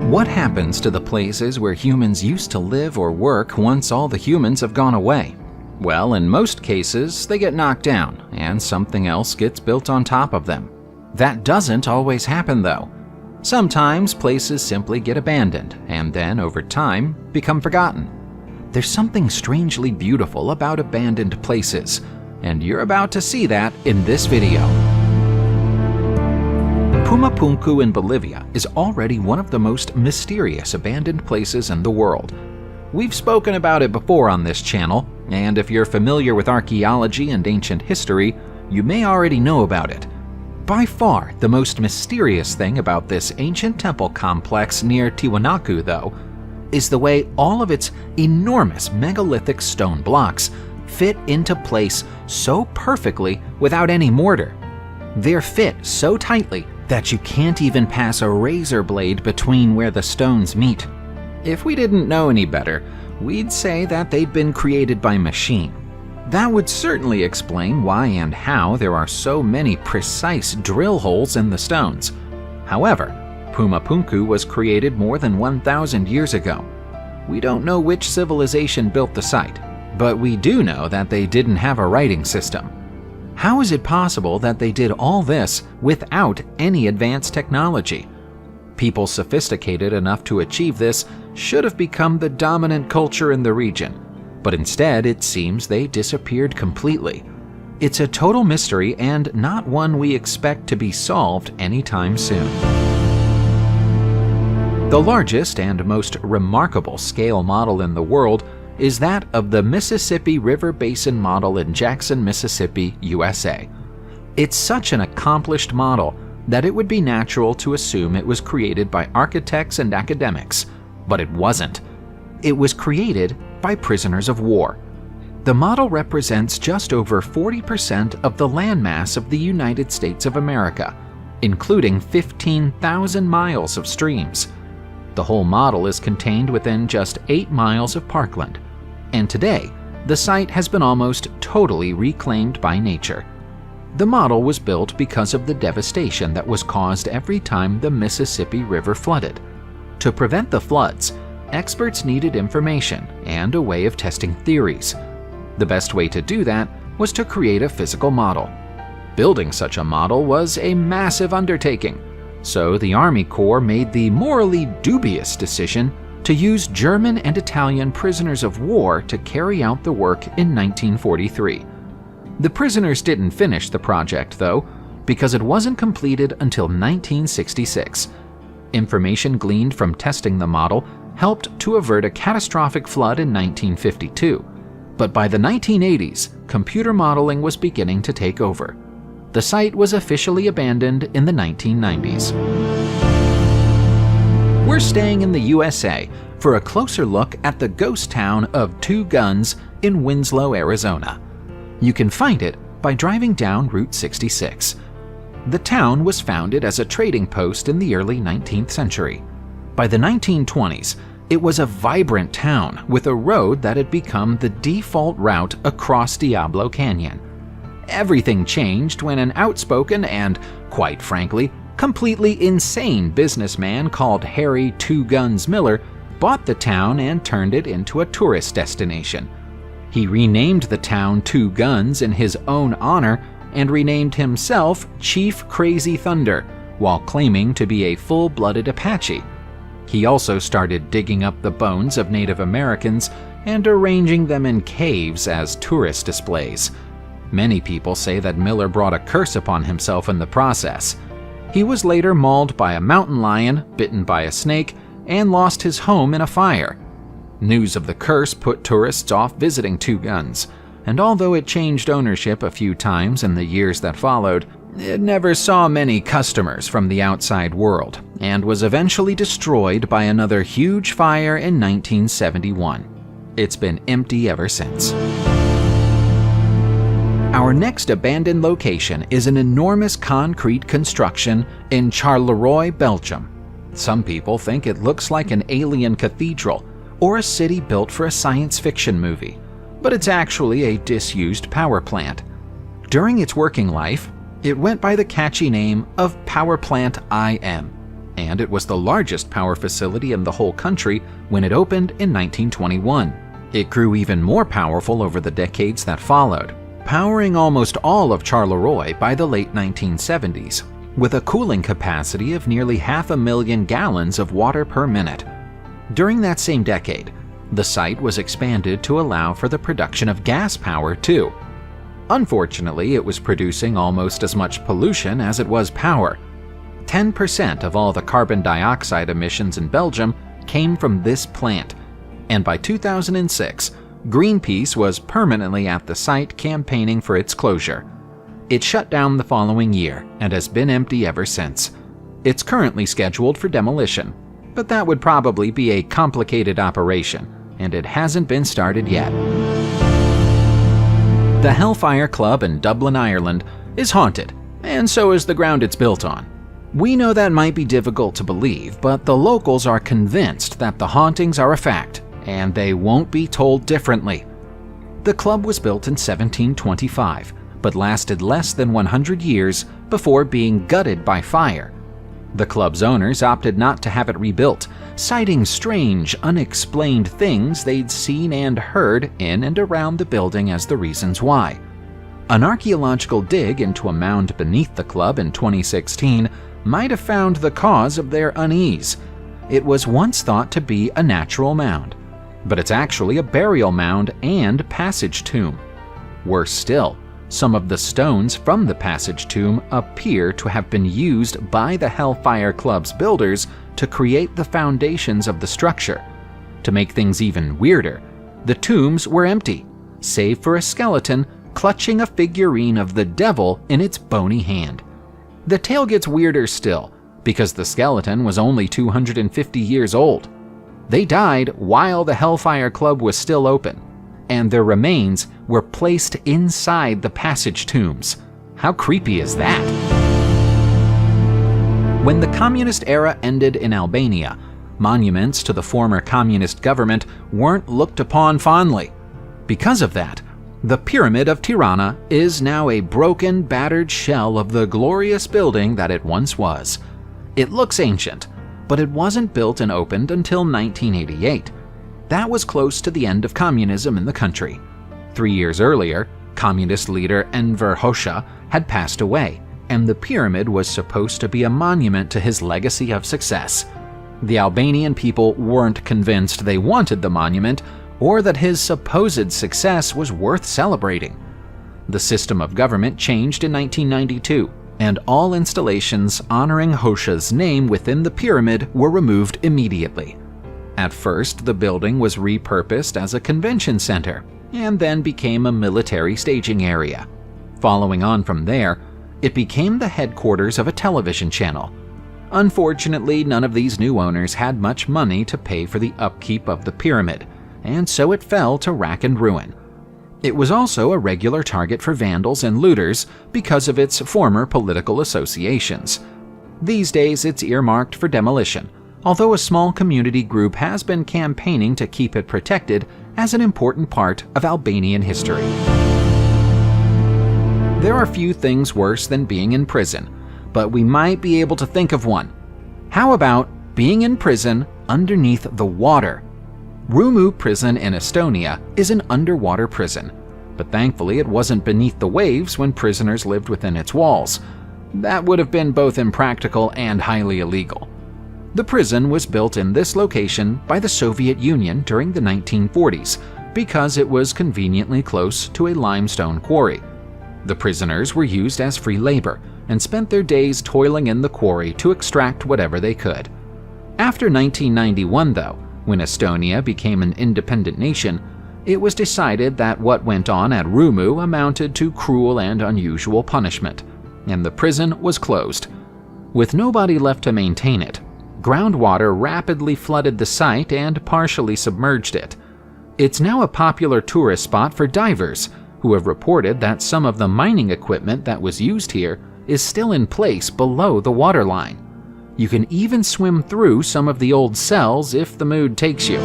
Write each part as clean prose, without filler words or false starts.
What happens to the places where humans used to live or work once all the humans have gone away? Well, in most cases, they get knocked down and something else gets built on top of them. That doesn't always happen though. Sometimes places simply get abandoned and then, over time, become forgotten. There's something strangely beautiful about abandoned places, and you're about to see that in this video. Pumapunku in Bolivia is already one of the most mysterious abandoned places in the world. We've spoken about it before on this channel, and if you're familiar with archaeology and ancient history, you may already know about it. By far, the most mysterious thing about this ancient temple complex near Tiwanaku, though, is the way all of its enormous megalithic stone blocks fit into place so perfectly without any mortar. They're fit so tightly that you can't even pass a razor blade between where the stones meet. If we didn't know any better, we'd say that they'd been created by machine. That would certainly explain why and how there are so many precise drill holes in the stones. However, Pumapunku was created more than 1,000 years ago. We don't know which civilization built the site, but we do know that they didn't have a writing system. How is it possible that they did all this without any advanced technology? People sophisticated enough to achieve this should have become the dominant culture in the region, but instead it seems they disappeared completely. It's a total mystery and not one we expect to be solved anytime soon. The largest and most remarkable scale model in the world is that of the Mississippi River Basin model in Jackson, Mississippi, USA. It's such an accomplished model that it would be natural to assume it was created by architects and academics, but it wasn't. It was created by prisoners of war. The model represents just over 40% of the landmass of the United States of America, including 15,000 miles of streams. The whole model is contained within just 8 miles of parkland, and today, the site has been almost totally reclaimed by nature. The model was built because of the devastation that was caused every time the Mississippi River flooded. To prevent the floods, experts needed information and a way of testing theories. The best way to do that was to create a physical model. Building such a model was a massive undertaking, so the Army Corps made the morally dubious decision to use German and Italian prisoners of war to carry out the work in 1943. The prisoners didn't finish the project, though, because it wasn't completed until 1966. Information gleaned from testing the model helped to avert a catastrophic flood in 1952. But by the 1980s, computer modeling was beginning to take over. The site was officially abandoned in the 1990s. We're staying in the USA for a closer look at the ghost town of Two Guns in Winslow, Arizona. You can find it by driving down Route 66. The town was founded as a trading post in the early 19th century. By the 1920s, it was a vibrant town with a road that had become the default route across Diablo Canyon. Everything changed when an outspoken and, quite frankly, completely insane businessman called Harry Two Guns Miller bought the town and turned it into a tourist destination. He renamed the town Two Guns in his own honor and renamed himself Chief Crazy Thunder, while claiming to be a full-blooded Apache. He also started digging up the bones of Native Americans and arranging them in caves as tourist displays. Many people say that Miller brought a curse upon himself in the process. He was later mauled by a mountain lion, bitten by a snake, and lost his home in a fire. News of the curse put tourists off visiting Two Guns, and although it changed ownership a few times in the years that followed, it never saw many customers from the outside world, and was eventually destroyed by another huge fire in 1971. It's been empty ever since. Our next abandoned location is an enormous concrete construction in Charleroi, Belgium. Some people think it looks like an alien cathedral or a city built for a science fiction movie, but it's actually a disused power plant. During its working life, it went by the catchy name of Power Plant IM. and it was the largest power facility in the whole country when it opened in 1921. It grew even more powerful over the decades that followed, powering almost all of Charleroi by the late 1970s, with a cooling capacity of nearly 500,000 gallons of water per minute. During that same decade, the site was expanded to allow for the production of gas power too. Unfortunately, it was producing almost as much pollution as it was power. 10% of all the carbon dioxide emissions in Belgium came from this plant, and by 2006, Greenpeace was permanently at the site campaigning for its closure. It shut down the following year and has been empty ever since. It's currently scheduled for demolition, but that would probably be a complicated operation, and it hasn't been started yet. The Hellfire Club in Dublin, Ireland is haunted, and so is the ground it's built on. We know that might be difficult to believe, but the locals are convinced that the hauntings are a fact, and they won't be told differently. The club was built in 1725, but lasted less than 100 years before being gutted by fire. The club's owners opted not to have it rebuilt, citing strange, unexplained things they'd seen and heard in and around the building as the reasons why. An archaeological dig into a mound beneath the club in 2016 might have found the cause of their unease. It was once thought to be a natural mound, but it's actually a burial mound and passage tomb. Worse still, some of the stones from the passage tomb appear to have been used by the Hellfire Club's builders to create the foundations of the structure. To make things even weirder, the tombs were empty, save for a skeleton clutching a figurine of the devil in its bony hand. The tale gets weirder still, because the skeleton was only 250 years old. They died while the Hellfire Club was still open, and their remains were placed inside the passage tombs. How creepy is that? When the communist era ended in Albania, monuments to the former communist government weren't looked upon fondly. Because of that, the Pyramid of Tirana is now a broken, battered shell of the glorious building that it once was. It looks ancient, but it wasn't built and opened until 1988. That was close to the end of communism in the country. 3 years earlier, communist leader Enver Hoxha had passed away, and the pyramid was supposed to be a monument to his legacy of success. The Albanian people weren't convinced they wanted the monument or that his supposed success was worth celebrating. The system of government changed in 1992, and all installations honoring Hoxha's name within the pyramid were removed immediately. At first, the building was repurposed as a convention center, and then became a military staging area. Following on from there, it became the headquarters of a television channel. Unfortunately, none of these new owners had much money to pay for the upkeep of the pyramid, and so it fell to rack and ruin. It was also a regular target for vandals and looters because of its former political associations. These days, it's earmarked for demolition, although a small community group has been campaigning to keep it protected as an important part of Albanian history. There are few things worse than being in prison, but we might be able to think of one. How about being in prison underneath the water? Rummu prison in Estonia is an underwater prison, but thankfully it wasn't beneath the waves when prisoners lived within its walls. That would have been both impractical and highly illegal. The prison was built in this location by the Soviet Union during the 1940s because it was conveniently close to a limestone quarry. The prisoners were used as free labor and spent their days toiling in the quarry to extract whatever they could. After 1991, though, when Estonia became an independent nation, it was decided that what went on at Rummu amounted to cruel and unusual punishment, and the prison was closed. With nobody left to maintain it, groundwater rapidly flooded the site and partially submerged it. It's now a popular tourist spot for divers, who have reported that some of the mining equipment that was used here is still in place below the waterline. You can even swim through some of the old cells if the mood takes you.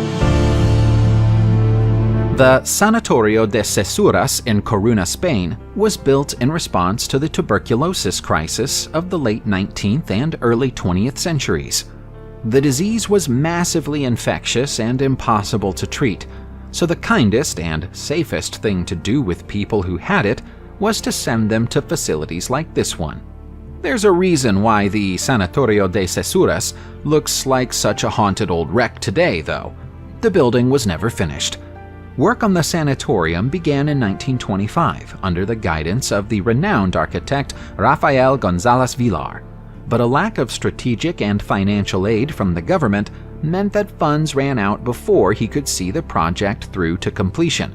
The Sanatorio de Cesuras in Coruna, Spain, was built in response to the tuberculosis crisis of the late 19th and early 20th centuries. The disease was massively infectious and impossible to treat, so the kindest and safest thing to do with people who had it was to send them to facilities like this one. There's a reason why the Sanatorio de Cesuras looks like such a haunted old wreck today, though. The building was never finished. Work on the sanatorium began in 1925 under the guidance of the renowned architect Rafael González Villar, but a lack of strategic and financial aid from the government meant that funds ran out before he could see the project through to completion.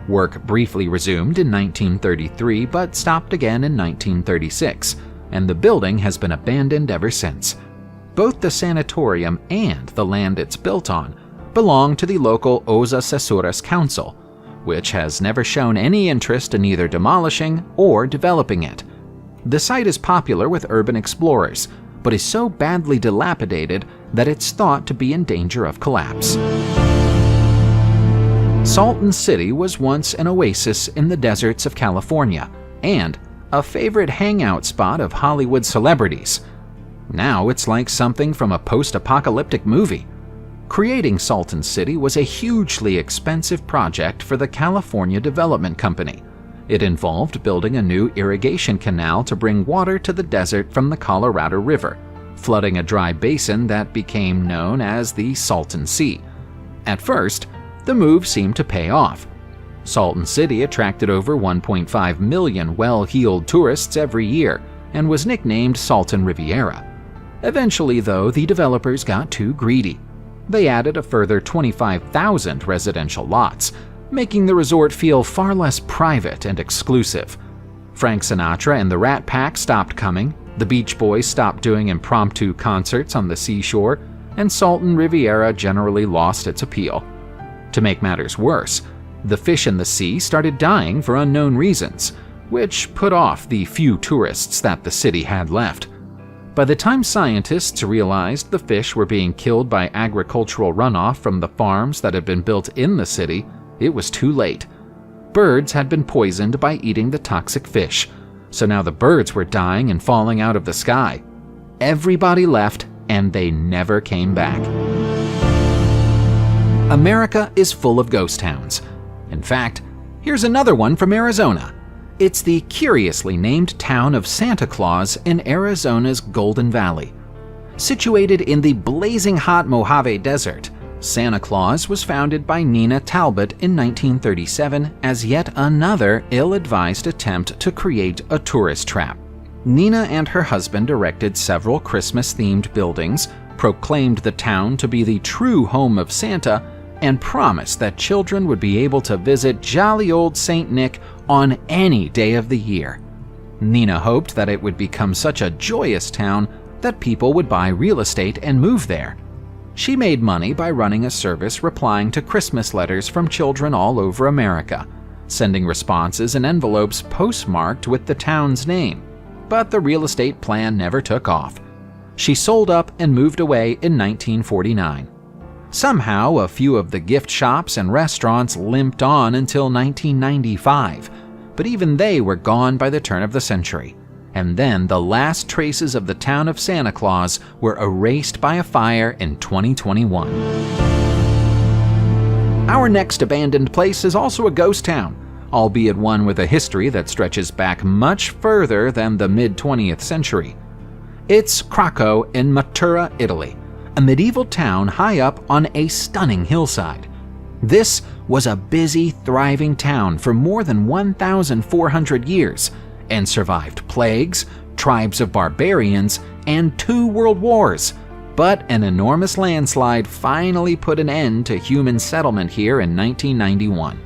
Work briefly resumed in 1933 but stopped again in 1936, and the building has been abandoned ever since. Both the sanatorium and the land it's built on belong to the local Osa Cesuras Council, which has never shown any interest in either demolishing or developing it. The site is popular with urban explorers, but is so badly dilapidated that it's thought to be in danger of collapse. Salton City was once an oasis in the deserts of California, and a favorite hangout spot of Hollywood celebrities. Now it's like something from a post-apocalyptic movie. Creating Salton City was a hugely expensive project for the California Development Company. It involved building a new irrigation canal to bring water to the desert from the Colorado River, flooding a dry basin that became known as the Salton Sea. At first, the move seemed to pay off. Salton City attracted over 1.5 million well-heeled tourists every year and was nicknamed Salton Riviera. Eventually, though, the developers got too greedy. They added a further 25,000 residential lots, making the resort feel far less private and exclusive. Frank Sinatra and the Rat Pack stopped coming, the Beach Boys stopped doing impromptu concerts on the seashore, and Salton Riviera generally lost its appeal. To make matters worse, the fish in the sea started dying for unknown reasons, which put off the few tourists that the city had left. By the time scientists realized the fish were being killed by agricultural runoff from the farms that had been built in the city, it was too late. Birds had been poisoned by eating the toxic fish, so now the birds were dying and falling out of the sky. Everybody left, and they never came back. America is full of ghost towns. In fact, here's another one from Arizona. It's the curiously named town of Santa Claus in Arizona's Golden Valley. Situated in the blazing hot Mojave Desert, Santa Claus was founded by Nina Talbot in 1937 as yet another ill-advised attempt to create a tourist trap. Nina and her husband erected several Christmas-themed buildings, proclaimed the town to be the true home of Santa, and promised that children would be able to visit jolly old St. Nick on any day of the year. Nina hoped that it would become such a joyous town that people would buy real estate and move there. She made money by running a service replying to Christmas letters from children all over America, sending responses in envelopes postmarked with the town's name. But the real estate plan never took off. She sold up and moved away in 1949. Somehow, a few of the gift shops and restaurants limped on until 1995, but even they were gone by the turn of the century. And then the last traces of the town of Santa Claus were erased by a fire in 2021. Our next abandoned place is also a ghost town, albeit one with a history that stretches back much further than the mid-20th century. It's Craco in Matura, Italy, a medieval town high up on a stunning hillside. This was a busy, thriving town for more than 1,400 years and survived plagues, tribes of barbarians, and 2 world wars. But an enormous landslide finally put an end to human settlement here in 1991.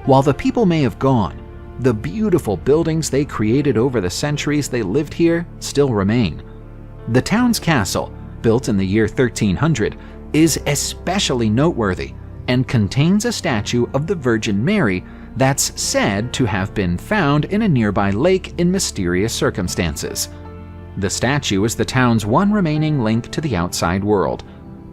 While the people may have gone, the beautiful buildings they created over the centuries they lived here still remain. The town's castle, built in the year 1300, is especially noteworthy and contains a statue of the Virgin Mary that's said to have been found in a nearby lake in mysterious circumstances. The statue is the town's one remaining link to the outside world.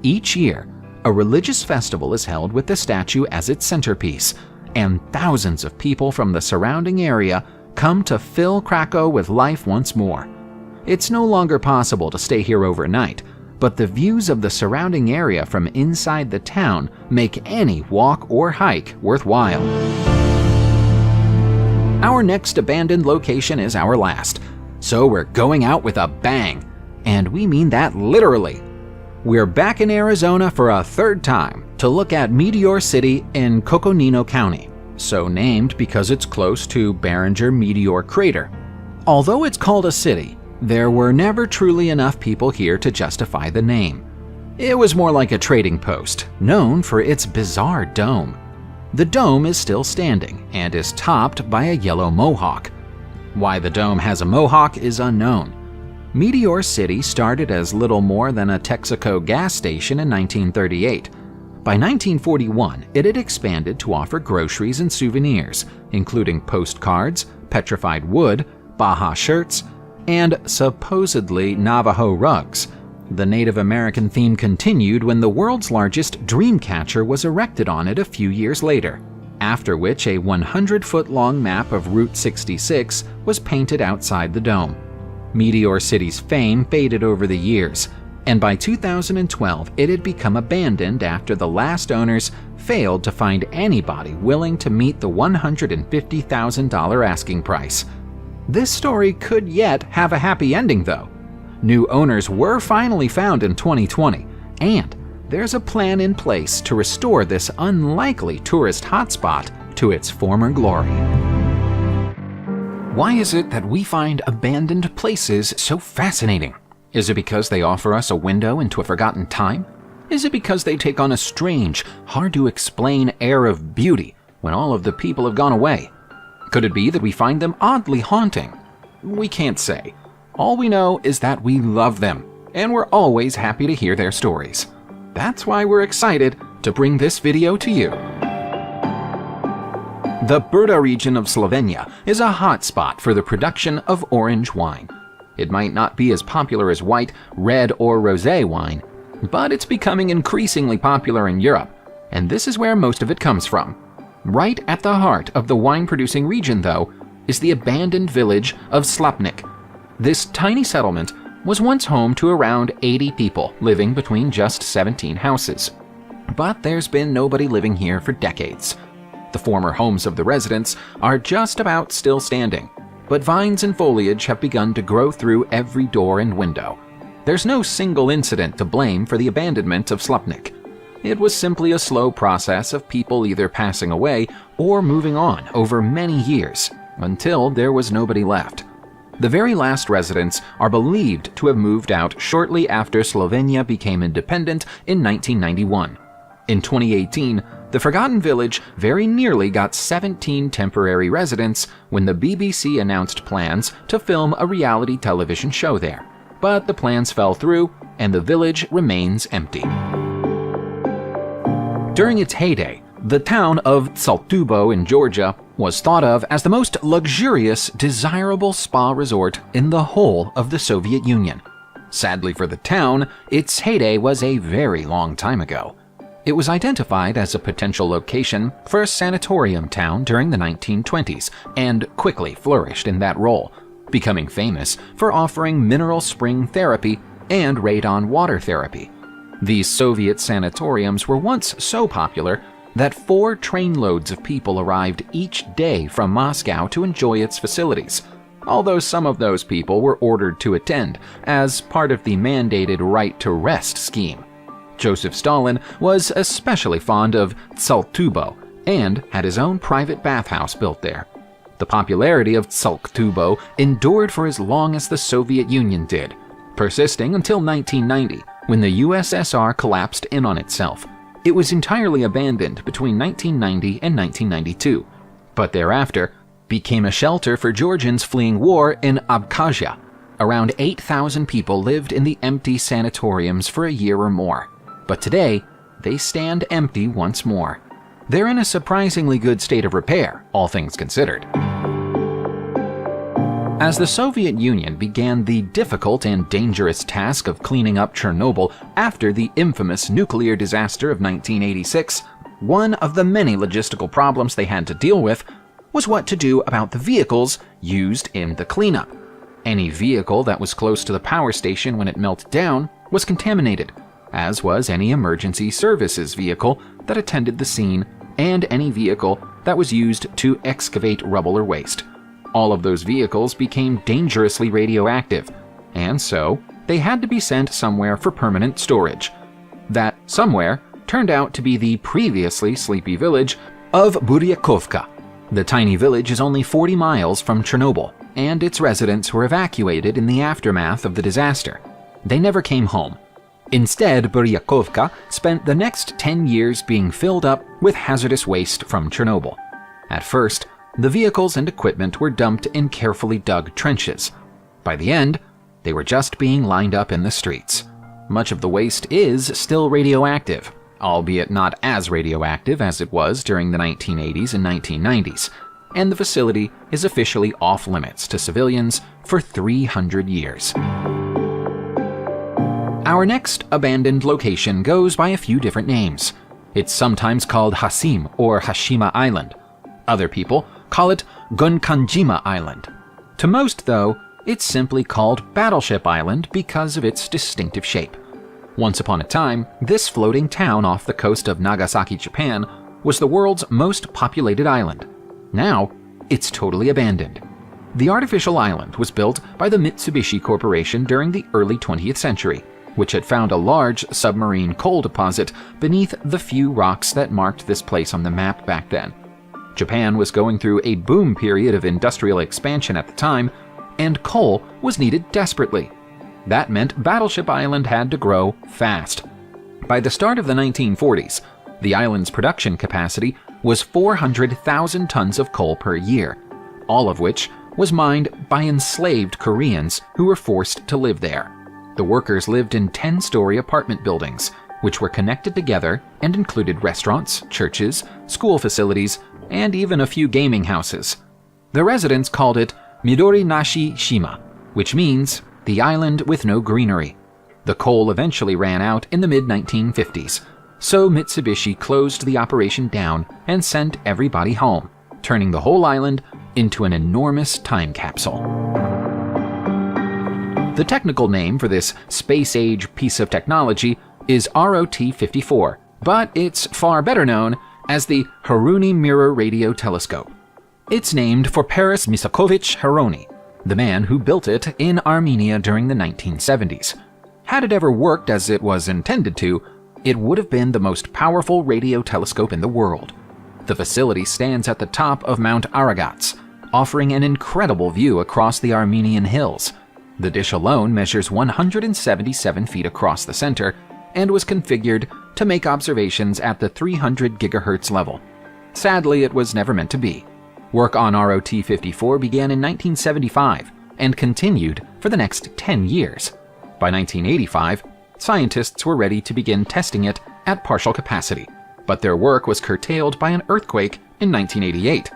Each year, a religious festival is held with the statue as its centerpiece, and thousands of people from the surrounding area come to fill Craco with life once more. It's no longer possible to stay here overnight, but the views of the surrounding area from inside the town make any walk or hike worthwhile. Our next abandoned location is our last, so we're going out with a bang, and we mean that literally. We're back in Arizona for a third time to look at Meteor City in Coconino County, so named because it's close to Barringer Meteor Crater. Although it's called a city, there were never truly enough people here to justify the name. It was more like a trading post, known for its bizarre dome. The dome is still standing and is topped by a yellow mohawk. Why the dome has a mohawk is unknown. Meteor City started as little more than a Texaco gas station in 1938. By 1941, it had expanded to offer groceries and souvenirs, including postcards, petrified wood, Baja shirts, and supposedly Navajo rugs. The Native American theme continued when the world's largest dream catcher was erected on it a few years later, after which a 100-foot-long map of Route 66 was painted outside the dome. Meteor City's fame faded over the years, and by 2012 it had become abandoned after the last owners failed to find anybody willing to meet the $150,000 asking price. This story could yet have a happy ending though. New owners were finally found in 2020, and there's a plan in place to restore this unlikely tourist hotspot to its former glory. Why is it that we find abandoned places so fascinating? Is it because they offer us a window into a forgotten time? Is it because they take on a strange, hard-to-explain air of beauty when all of the people have gone away? Could it be that we find them oddly haunting? We can't say. All we know is that we love them, and we're always happy to hear their stories. That's why we're excited to bring this video to you. The Brda region of Slovenia is a hotspot for the production of orange wine. It might not be as popular as white, red, or rosé wine, but it's becoming increasingly popular in Europe, and this is where most of it comes from. Right at the heart of the wine-producing region, though, is the abandoned village of Slutnik. This tiny settlement was once home to around 80 people living between just 17 houses. But there's been nobody living here for decades. The former homes of the residents are just about still standing, but vines and foliage have begun to grow through every door and window. There's no single incident to blame for the abandonment of Slutnik. It was simply a slow process of people either passing away or moving on over many years, until there was nobody left. The very last residents are believed to have moved out shortly after Slovenia became independent in 1991. In 2018, the forgotten village very nearly got 17 temporary residents when the BBC announced plans to film a reality television show there. But the plans fell through, and the village remains empty. During its heyday, the town of Tsaltubo in Georgia was thought of as the most luxurious, desirable spa resort in the whole of the Soviet Union. Sadly for the town, its heyday was a very long time ago. It was identified as a potential location for a sanatorium town during the 1920s and quickly flourished in that role, becoming famous for offering mineral spring therapy and radon water therapy. These Soviet sanatoriums were once so popular that 4 trainloads of people arrived each day from Moscow to enjoy its facilities, although some of those people were ordered to attend as part of the mandated right to rest scheme. Joseph Stalin was especially fond of Tsaltubo and had his own private bathhouse built there. The popularity of Tsaltubo endured for as long as the Soviet Union did, persisting until 1990, when the USSR collapsed in on itself. It was entirely abandoned between 1990 and 1992, but thereafter became a shelter for Georgians fleeing war in Abkhazia. Around 8,000 people lived in the empty sanatoriums for a year or more, but today they stand empty once more. They're in a surprisingly good state of repair, all things considered. As the Soviet Union began the difficult and dangerous task of cleaning up Chernobyl after the infamous nuclear disaster of 1986, one of the many logistical problems they had to deal with was what to do about the vehicles used in the cleanup. Any vehicle that was close to the power station when it melted down was contaminated, as was any emergency services vehicle that attended the scene and any vehicle that was used to excavate rubble or waste. All of those vehicles became dangerously radioactive, and so they had to be sent somewhere for permanent storage. That somewhere turned out to be the previously sleepy village of Buryakovka. The tiny village is only 40 miles from Chernobyl, and its residents were evacuated in the aftermath of the disaster. They never came home. Instead, Buryakovka spent the next 10 years being filled up with hazardous waste from Chernobyl. At first, the vehicles and equipment were dumped in carefully dug trenches. By the end, they were just being lined up in the streets. Much of the waste is still radioactive, albeit not as radioactive as it was during the 1980s and 1990s, and the facility is officially off-limits to civilians for 300 years. Our next abandoned location goes by a few different names. It's sometimes called Hasim or Hashima Island. Other people call it Gunkanjima Island. To most, though, it's simply called Battleship Island because of its distinctive shape. Once upon a time, this floating town off the coast of Nagasaki, Japan, was the world's most populated island. Now, it's totally abandoned. The artificial island was built by the Mitsubishi Corporation during the early 20th century, which had found a large submarine coal deposit beneath the few rocks that marked this place on the map back then. Japan was going through a boom period of industrial expansion at the time, and coal was needed desperately. That meant Battleship Island had to grow fast. By the start of the 1940s, the island's production capacity was 400,000 tons of coal per year, all of which was mined by enslaved Koreans who were forced to live there. The workers lived in 10-story apartment buildings, which were connected together and included restaurants, churches, school facilities, and even a few gaming houses. The residents called it Midori Nashi Shima, which means the island with no greenery. The coal eventually ran out in the mid-1950s, so Mitsubishi closed the operation down and sent everybody home, turning the whole island into an enormous time capsule. The technical name for this space-age piece of technology is ROT-54, but it's far better known as the Heruni Mirror Radio Telescope. It's named for Paris Misakovich Heruni, the man who built it in Armenia during the 1970s. Had it ever worked as it was intended to, it would have been the most powerful radio telescope in the world. The facility stands at the top of Mount Aragats, offering an incredible view across the Armenian hills. The dish alone measures 177 feet across the center and was configured to make observations at the 300 GHz level. Sadly, it was never meant to be. Work on ROT-54 began in 1975 and continued for the next 10 years. By 1985, scientists were ready to begin testing it at partial capacity, but their work was curtailed by an earthquake in 1988.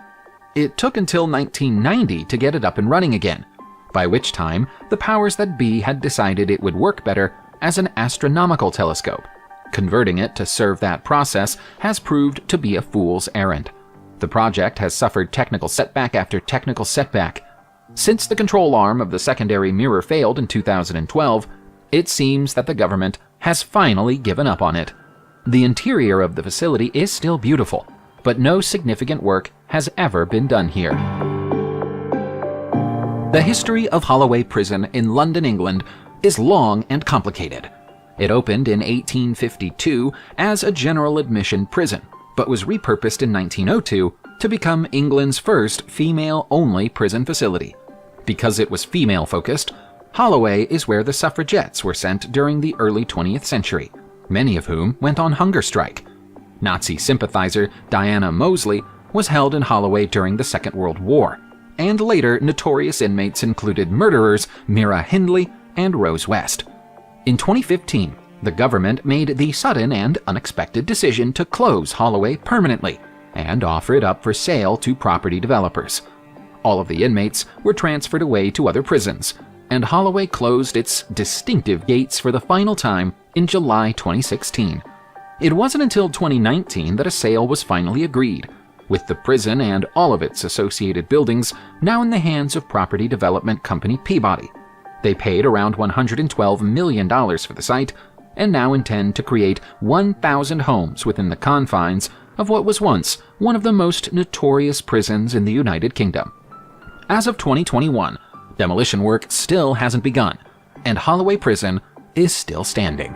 It took until 1990 to get it up and running again, by which time the powers that be had decided it would work better as an astronomical telescope. Converting it to serve that process has proved to be a fool's errand. The project has suffered technical setback after technical setback. Since the control arm of the secondary mirror failed in 2012, it seems that the government has finally given up on it. The interior of the facility is still beautiful, but no significant work has ever been done here. The history of Holloway Prison in London, England is long and complicated. It opened in 1852 as a general admission prison, but was repurposed in 1902 to become England's first female-only prison facility. Because it was female-focused, Holloway is where the suffragettes were sent during the early 20th century, many of whom went on hunger strike. Nazi sympathizer Diana Mosley was held in Holloway during the Second World War, and later notorious inmates included murderers Mira Hindley and Rose West. In 2015, the government made the sudden and unexpected decision to close Holloway permanently and offer it up for sale to property developers. All of the inmates were transferred away to other prisons, and Holloway closed its distinctive gates for the final time in July 2016. It wasn't until 2019 that a sale was finally agreed, with the prison and all of its associated buildings now in the hands of property development company Peabody. They paid around $112 million for the site, and now intend to create 1,000 homes within the confines of what was once one of the most notorious prisons in the United Kingdom. As of 2021, demolition work still hasn't begun, and Holloway Prison is still standing.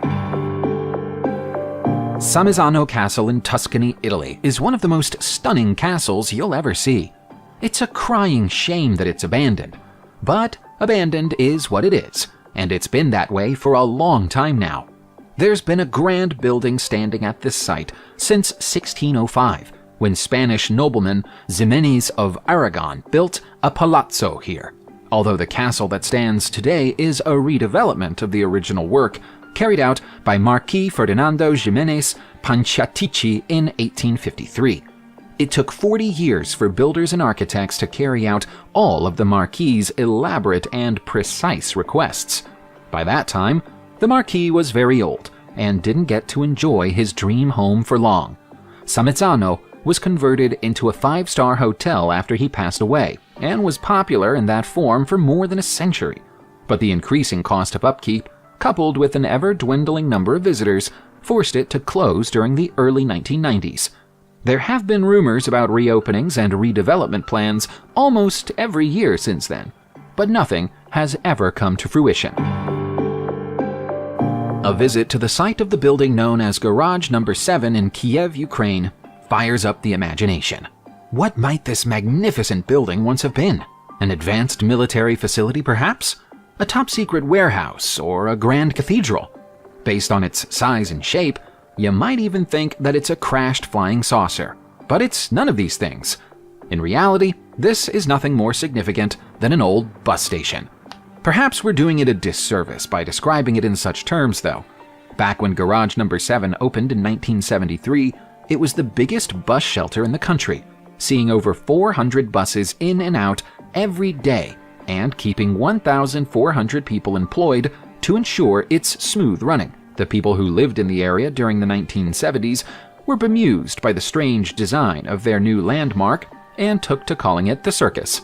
Sammezzano Castle in Tuscany, Italy is one of the most stunning castles you'll ever see. It's a crying shame that it's abandoned. But abandoned is what it is, and it's been that way for a long time now. There's been a grand building standing at this site since 1605, when Spanish nobleman Ximenes of Aragon built a palazzo here. Although the castle that stands today is a redevelopment of the original work carried out by Marquis Ferdinando Ximenes Panciatici in 1853. It took 40 years for builders and architects to carry out all of the Marquis's elaborate and precise requests. By that time, the Marquis was very old and didn't get to enjoy his dream home for long. Sammezzano was converted into a 5-star hotel after he passed away and was popular in that form for more than a century. But the increasing cost of upkeep, coupled with an ever-dwindling number of visitors, forced it to close during the early 1990s. There have been rumors about reopenings and redevelopment plans almost every year since then, but nothing has ever come to fruition. A visit to the site of the building known as Garage No. 7 in Kiev, Ukraine, fires up the imagination. What might this magnificent building once have been? An advanced military facility, perhaps? A top-secret warehouse or a grand cathedral? Based on its size and shape, you might even think that it's a crashed flying saucer. But it's none of these things. In reality, this is nothing more significant than an old bus station. Perhaps we're doing it a disservice by describing it in such terms, though. Back when Garage No. 7 opened in 1973, it was the biggest bus shelter in the country, seeing over 400 buses in and out every day and keeping 1,400 people employed to ensure its smooth running. The people who lived in the area during the 1970s were bemused by the strange design of their new landmark and took to calling it the circus.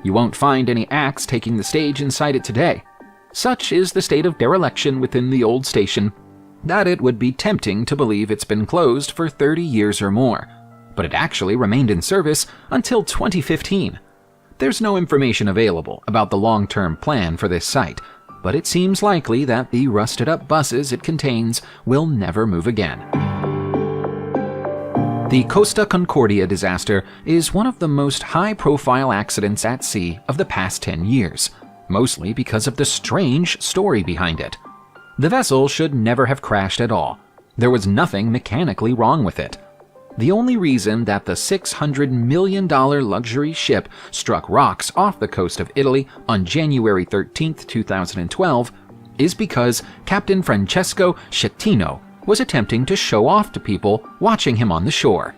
You won't find any acts taking the stage inside it today. Such is the state of dereliction within the old station that it would be tempting to believe it's been closed for 30 years or more, but it actually remained in service until 2015. There's no information available about the long-term plan for this site, but it seems likely that the rusted-up buses it contains will never move again. The Costa Concordia disaster is one of the most high-profile accidents at sea of the past 10 years, mostly because of the strange story behind it. The vessel should never have crashed at all. There was nothing mechanically wrong with it. The only reason that the $600 million luxury ship struck rocks off the coast of Italy on January 13, 2012, is because Captain Francesco Schettino was attempting to show off to people watching him on the shore.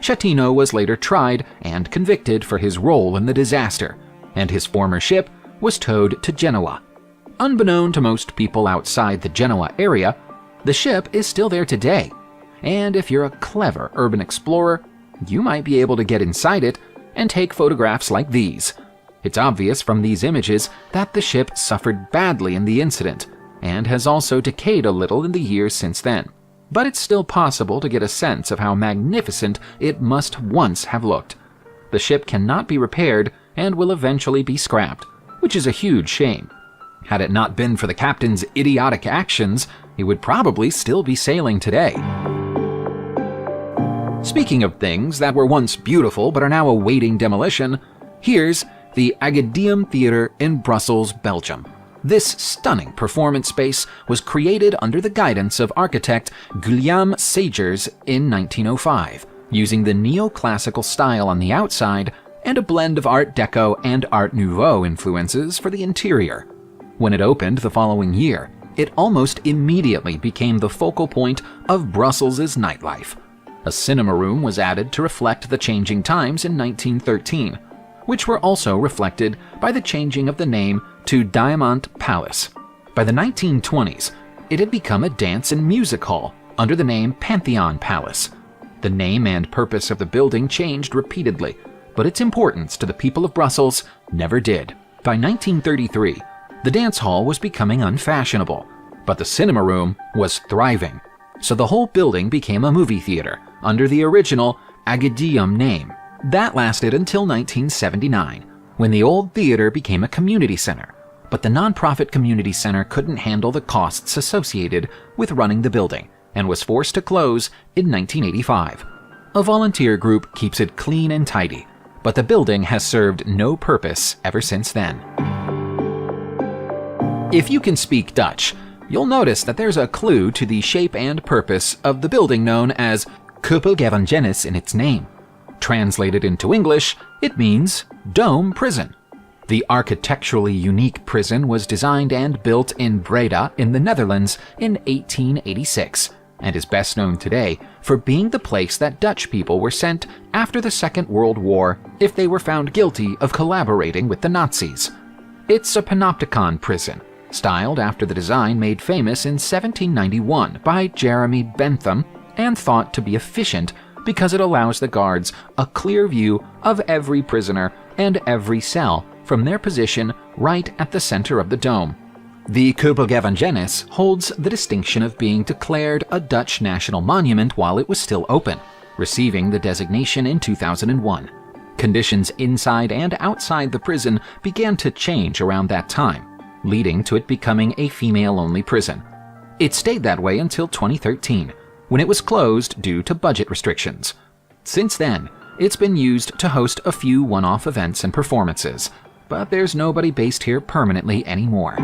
Schettino was later tried and convicted for his role in the disaster, and his former ship was towed to Genoa. Unbeknown to most people outside the Genoa area, the ship is still there today, and if you're a clever urban explorer, you might be able to get inside it and take photographs like these. It's obvious from these images that the ship suffered badly in the incident, and has also decayed a little in the years since then. But it's still possible to get a sense of how magnificent it must once have looked. The ship cannot be repaired and will eventually be scrapped, which is a huge shame. Had it not been for the captain's idiotic actions, it would probably still be sailing today. Speaking of things that were once beautiful but are now awaiting demolition, here's the Agadeium Theatre in Brussels, Belgium. This stunning performance space was created under the guidance of architect Guillaume Sagers in 1905, using the neoclassical style on the outside and a blend of Art Deco and Art Nouveau influences for the interior. When it opened the following year, it almost immediately became the focal point of Brussels' nightlife. A cinema room was added to reflect the changing times in 1913. which were also reflected by the changing of the name to Diamant Palace. By the 1920s, it had become a dance and music hall under the name Pantheon Palace. The name and purpose of the building changed repeatedly, but its importance to the people of Brussels never did. By 1933, the dance hall was becoming unfashionable, but the cinema room was thriving. So the whole building became a movie theater under the original Agadeium name. That lasted until 1979, when the old theater became a community center. But the nonprofit community center couldn't handle the costs associated with running the building and was forced to close in 1985. A volunteer group keeps it clean and tidy, but the building has served no purpose ever since then. If you can speak Dutch, you'll notice that there's a clue to the shape and purpose of the building known as koepelgevangenis in its name. Translated into English, it means dome prison. The architecturally unique prison was designed and built in Breda in the Netherlands in 1886, and is best known today for being the place that Dutch people were sent after the Second World War if they were found guilty of collaborating with the Nazis. It's a panopticon prison, styled after the design made famous in 1791 by Jeremy Bentham, and thought to be efficient because it allows the guards a clear view of every prisoner and every cell from their position right at the center of the dome. The koepelgevangenis holds the distinction of being declared a Dutch national monument while it was still open, receiving the designation in 2001. Conditions inside and outside the prison began to change around that time, leading to it becoming a female-only prison. It stayed that way until 2013, when it was closed due to budget restrictions. Since then, it's been used to host a few one-off events and performances, but there's nobody based here permanently anymore.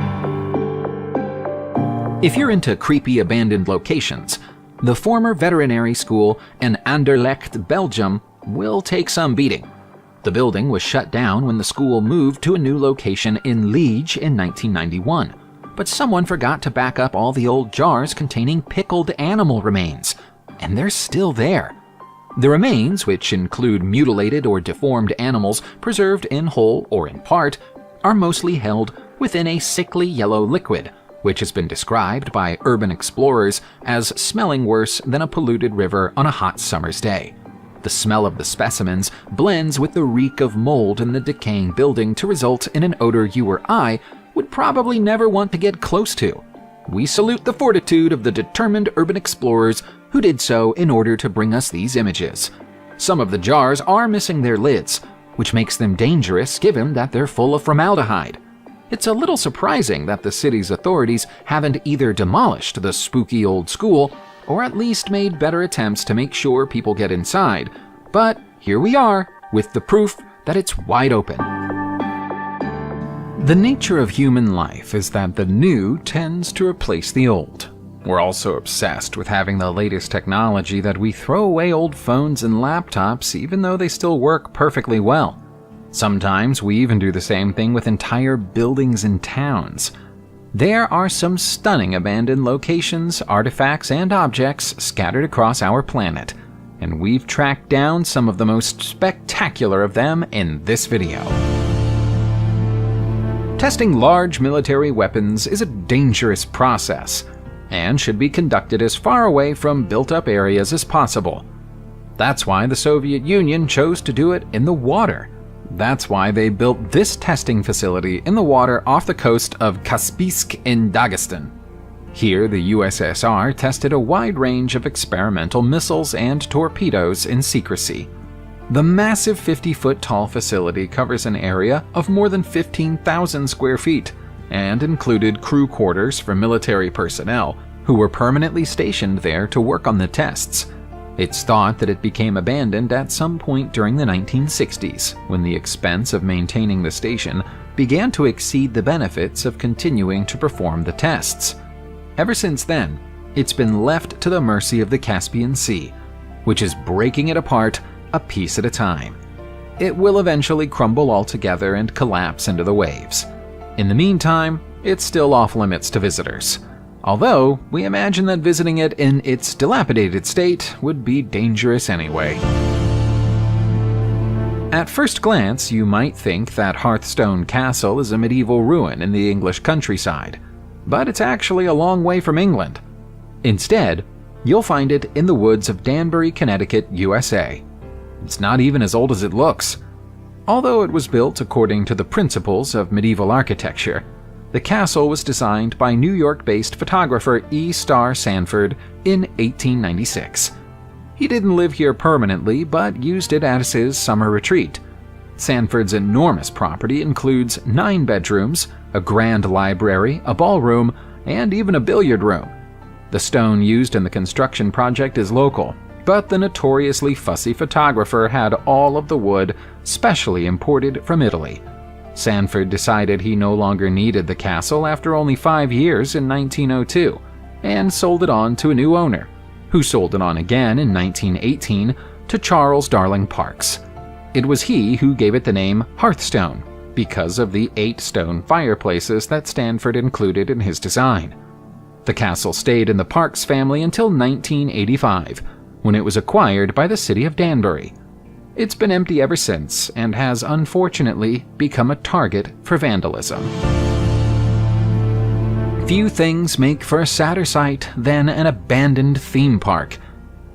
If you're into creepy abandoned locations, the former veterinary school in Anderlecht, Belgium, will take some beating. The building was shut down when the school moved to a new location in Liege in 1991, but someone forgot to back up all the old jars containing pickled animal remains, and they're still there. The remains, which include mutilated or deformed animals preserved in whole or in part, are mostly held within a sickly yellow liquid, which has been described by urban explorers as smelling worse than a polluted river on a hot summer's day. The smell of the specimens blends with the reek of mold in the decaying building to result in an odor you or I would probably never want to get close to. We salute the fortitude of the determined urban explorers who did so in order to bring us these images. Some of the jars are missing their lids, which makes them dangerous given that they're full of formaldehyde. It's a little surprising that the city's authorities haven't either demolished the spooky old school or at least made better attempts to make sure people get inside. But here we are, with the proof that it's wide open. The nature of human life is that the new tends to replace the old. We're also obsessed with having the latest technology that we throw away old phones and laptops even though they still work perfectly well. Sometimes we even do the same thing with entire buildings and towns. There are some stunning abandoned locations, artifacts, and objects scattered across our planet, and we've tracked down some of the most spectacular of them in this video. Testing large military weapons is a dangerous process, and should be conducted as far away from built-up areas as possible. That's why the Soviet Union chose to do it in the water. That's why they built this testing facility in the water off the coast of Kaspiysk in Dagestan. Here, the USSR tested a wide range of experimental missiles and torpedoes in secrecy. The massive 50-foot-tall facility covers an area of more than 15,000 square feet and included crew quarters for military personnel who were permanently stationed there to work on the tests. It's thought that it became abandoned at some point during the 1960s, when the expense of maintaining the station began to exceed the benefits of continuing to perform the tests. Ever since then, it's been left to the mercy of the Caspian Sea, which is breaking it apart a piece at a time. It will eventually crumble altogether and collapse into the waves. In the meantime, it's still off-limits to visitors. Although, we imagine that visiting it in its dilapidated state would be dangerous anyway. At first glance, you might think that Hearthstone Castle is a medieval ruin in the English countryside, but it's actually a long way from England. Instead, you'll find it in the woods of Danbury, Connecticut, USA. It's not even as old as it looks. Although it was built according to the principles of medieval architecture, the castle was designed by New York-based photographer E. Starr Sanford in 1896. He didn't live here permanently, but used it as his summer retreat. Sanford's enormous property includes 9 bedrooms, a grand library, a ballroom, and even a billiard room. The stone used in the construction project is local, but the notoriously fussy photographer had all of the wood specially imported from Italy. Sanford decided he no longer needed the castle after only 5 years in 1902, and sold it on to a new owner, who sold it on again in 1918 to Charles Darling Parks. It was he who gave it the name Hearthstone, because of the 8 stone fireplaces that Sanford included in his design. The castle stayed in the Parks family until 1985, when it was acquired by the city of Danbury. It's been empty ever since, and has unfortunately become a target for vandalism. Few things make for a sadder sight than an abandoned theme park,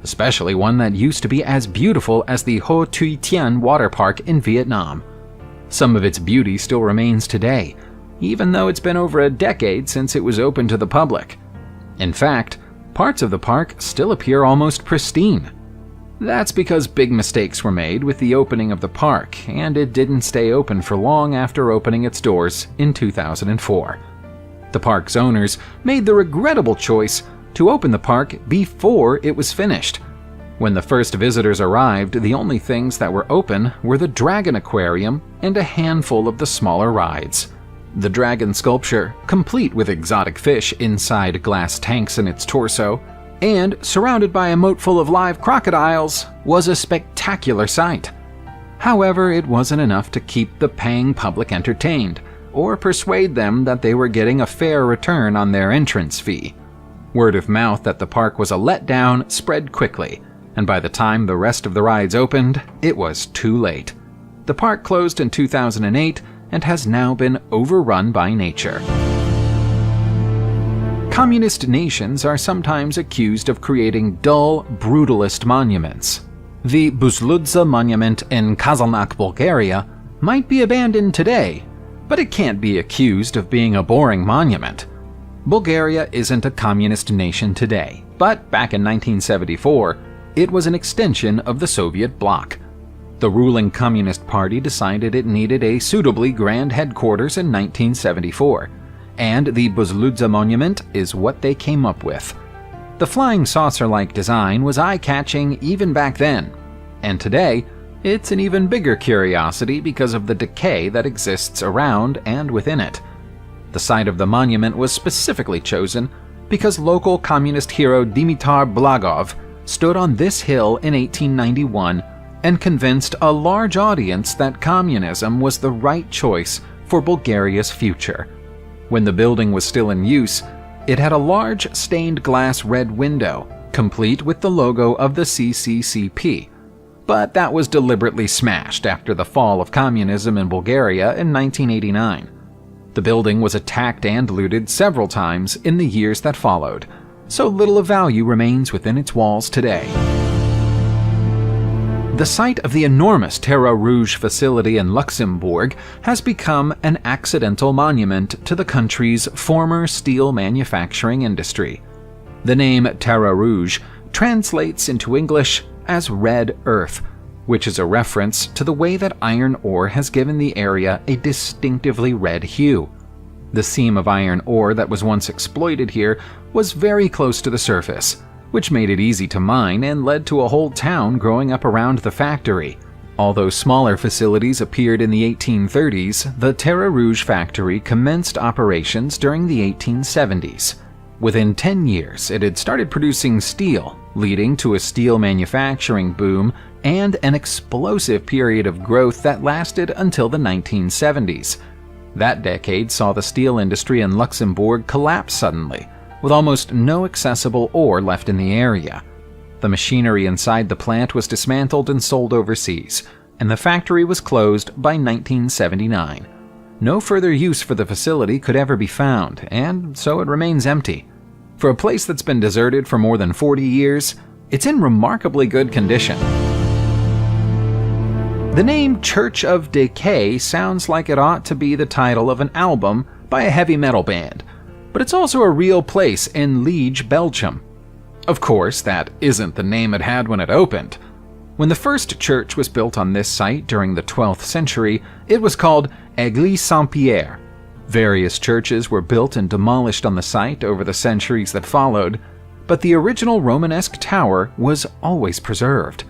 especially one that used to be as beautiful as the Ho Tuy Tien water park in Vietnam. Some of its beauty still remains today, even though it's been over a decade since it was open to the public. In fact, parts of the park still appear almost pristine. That's because big mistakes were made with the opening of the park, and it didn't stay open for long after opening its doors in 2004. The park's owners made the regrettable choice to open the park before it was finished. When the first visitors arrived, the only things that were open were the dragon aquarium and a handful of the smaller rides. The dragon sculpture, complete with exotic fish inside glass tanks in its torso, and surrounded by a moat full of live crocodiles, was a spectacular sight. However, it wasn't enough to keep the paying public entertained, or persuade them that they were getting a fair return on their entrance fee. Word of mouth that the park was a letdown spread quickly, and by the time the rest of the rides opened, it was too late. The park closed in 2008 and has now been overrun by nature. Communist nations are sometimes accused of creating dull, brutalist monuments. The Buzludzha monument in Kazalnak, Bulgaria, might be abandoned today, but it can't be accused of being a boring monument. Bulgaria isn't a communist nation today, but back in 1974, it was an extension of the Soviet bloc. The ruling Communist Party decided it needed a suitably grand headquarters in 1974, and the Buzludzha monument is what they came up with. The flying saucer-like design was eye-catching even back then, and today, it's an even bigger curiosity because of the decay that exists around and within it. The site of the monument was specifically chosen because local communist hero Dimitar Blagov stood on this hill in 1891 and convinced a large audience that communism was the right choice for Bulgaria's future. When the building was still in use, it had a large stained glass red window, complete with the logo of the CCCP, but that was deliberately smashed after the fall of communism in Bulgaria in 1989. The building was attacked and looted several times in the years that followed, so little of value remains within its walls today. The site of the enormous Rouges facility in Luxembourg has become an accidental monument to the country's former steel manufacturing industry. The name Terre Rouge translates into English as Red Earth, which is a reference to the way that iron ore has given the area a distinctively red hue. The seam of iron ore that was once exploited here was very close to the surface, which made it easy to mine and led to a whole town growing up around the factory. Although smaller facilities appeared in the 1830s, the Terre Rouge factory commenced operations during the 1870s. Within 10 years, it had started producing steel, leading to a steel manufacturing boom and an explosive period of growth that lasted until the 1970s. That decade saw the steel industry in Luxembourg collapse suddenly, with almost no accessible ore left in the area. The machinery inside the plant was dismantled and sold overseas, and the factory was closed by 1979. No further use for the facility could ever be found, and so it remains empty. For a place that's been deserted for more than 40 years, it's in remarkably good condition. The name Church of Decay sounds like it ought to be the title of an album by a heavy metal band, but it's also a real place in Liege, Belgium. Of course, that isn't the name it had when it opened. When the first church was built on this site during the 12th century, it was called Église Saint-Pierre. Various churches were built and demolished on the site over the centuries that followed, but the original Romanesque tower was always preserved.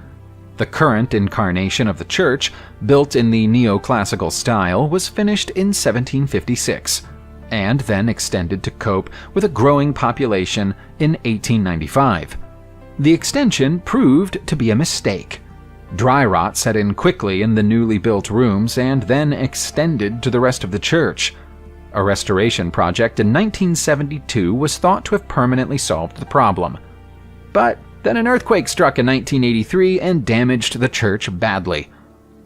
The current incarnation of the church, built in the neoclassical style, was finished in 1756, and then extended to cope with a growing population in 1895. The extension proved to be a mistake. Dry rot set in quickly in the newly built rooms and then extended to the rest of the church. A restoration project in 1972 was thought to have permanently solved the problem. But then an earthquake struck in 1983 and damaged the church badly.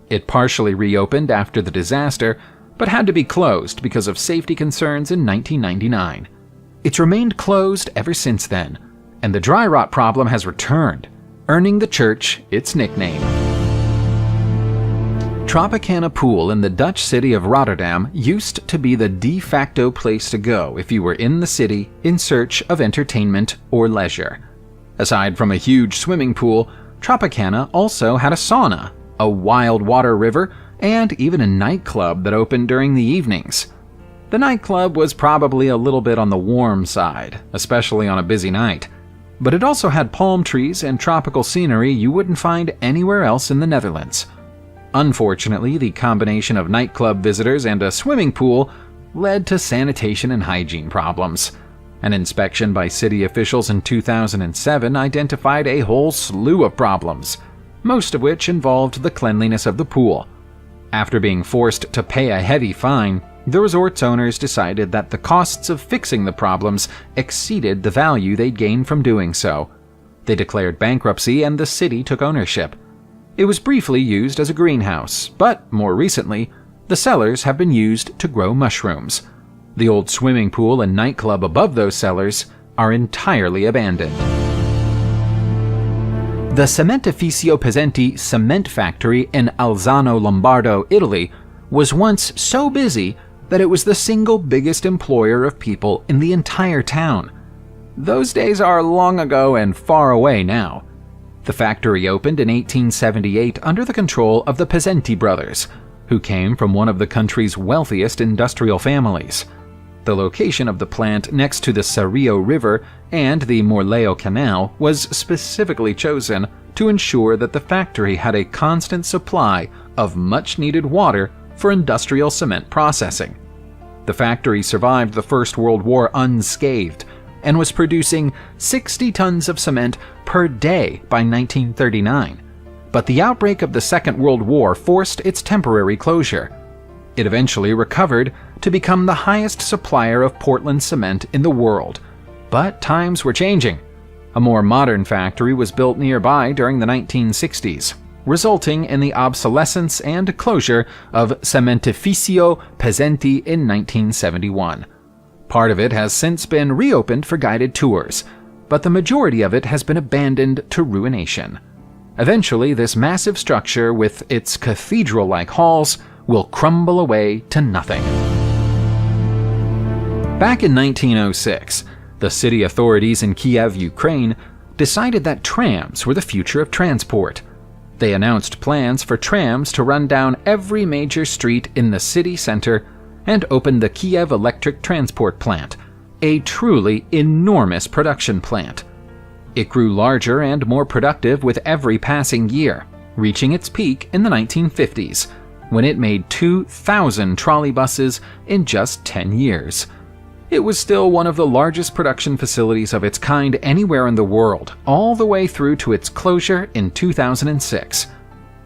It partially reopened after the disaster, but had to be closed because of safety concerns in 1999. It's remained closed ever since then, and the dry rot problem has returned, earning the church its nickname. Tropicana Pool in the Dutch city of Rotterdam used to be the de facto place to go if you were in the city in search of entertainment or leisure. Aside from a huge swimming pool, Tropicana also had a sauna, a wild water river, and even a nightclub that opened during the evenings. The nightclub was probably a little bit on the warm side, especially on a busy night, but it also had palm trees and tropical scenery you wouldn't find anywhere else in the Netherlands. Unfortunately, the combination of nightclub visitors and a swimming pool led to sanitation and hygiene problems. An inspection by city officials in 2007 identified a whole slew of problems, most of which involved the cleanliness of the pool. After being forced to pay a heavy fine, the resort's owners decided that the costs of fixing the problems exceeded the value they'd gained from doing so. They declared bankruptcy and the city took ownership. It was briefly used as a greenhouse, but more recently, the cellars have been used to grow mushrooms. The old swimming pool and nightclub above those cellars are entirely abandoned. The Cementificio Pezzenti cement factory in Alzano Lombardo, Italy, was once so busy that it was the single biggest employer of people in the entire town. Those days are long ago and far away now. The factory opened in 1878 under the control of the Pezzenti brothers, who came from one of the country's wealthiest industrial families. The location of the plant next to the Sario River and the Morleo Canal was specifically chosen to ensure that the factory had a constant supply of much-needed water for industrial cement processing. The factory survived the First World War unscathed and was producing 60 tons of cement per day by 1939. But the outbreak of the Second World War forced its temporary closure. It eventually recovered to become the highest supplier of Portland cement in the world. But times were changing. A more modern factory was built nearby during the 1960s, resulting in the obsolescence and closure of Cementificio Pezzenti in 1971. Part of it has since been reopened for guided tours, but the majority of it has been abandoned to ruination. Eventually, this massive structure with its cathedral-like halls will crumble away to nothing. Back in 1906, the city authorities in Kiev, Ukraine, decided that trams were the future of transport. They announced plans for trams to run down every major street in the city center and opened the Kiev Electric Transport Plant, a truly enormous production plant. It grew larger and more productive with every passing year, reaching its peak in the 1950s, when it made 2,000 trolley buses in just 10 years. It was still one of the largest production facilities of its kind anywhere in the world, all the way through to its closure in 2006.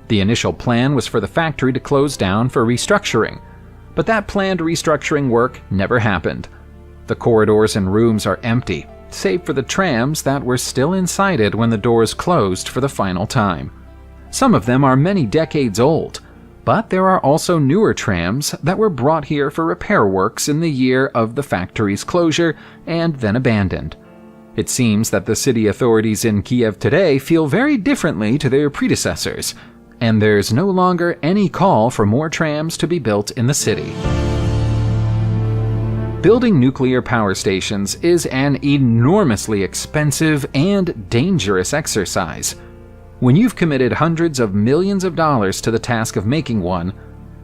The initial plan was for the factory to close down for restructuring, but that planned restructuring work never happened. The corridors and rooms are empty, save for the trams that were still inside it when the doors closed for the final time. Some of them are many decades old, but there are also newer trams that were brought here for repair works in the year of the factory's closure and then abandoned. It seems that the city authorities in Kiev today feel very differently to their predecessors, and there's no longer any call for more trams to be built in the city. Building nuclear power stations is an enormously expensive and dangerous exercise. When you've committed hundreds of millions of dollars to the task of making one,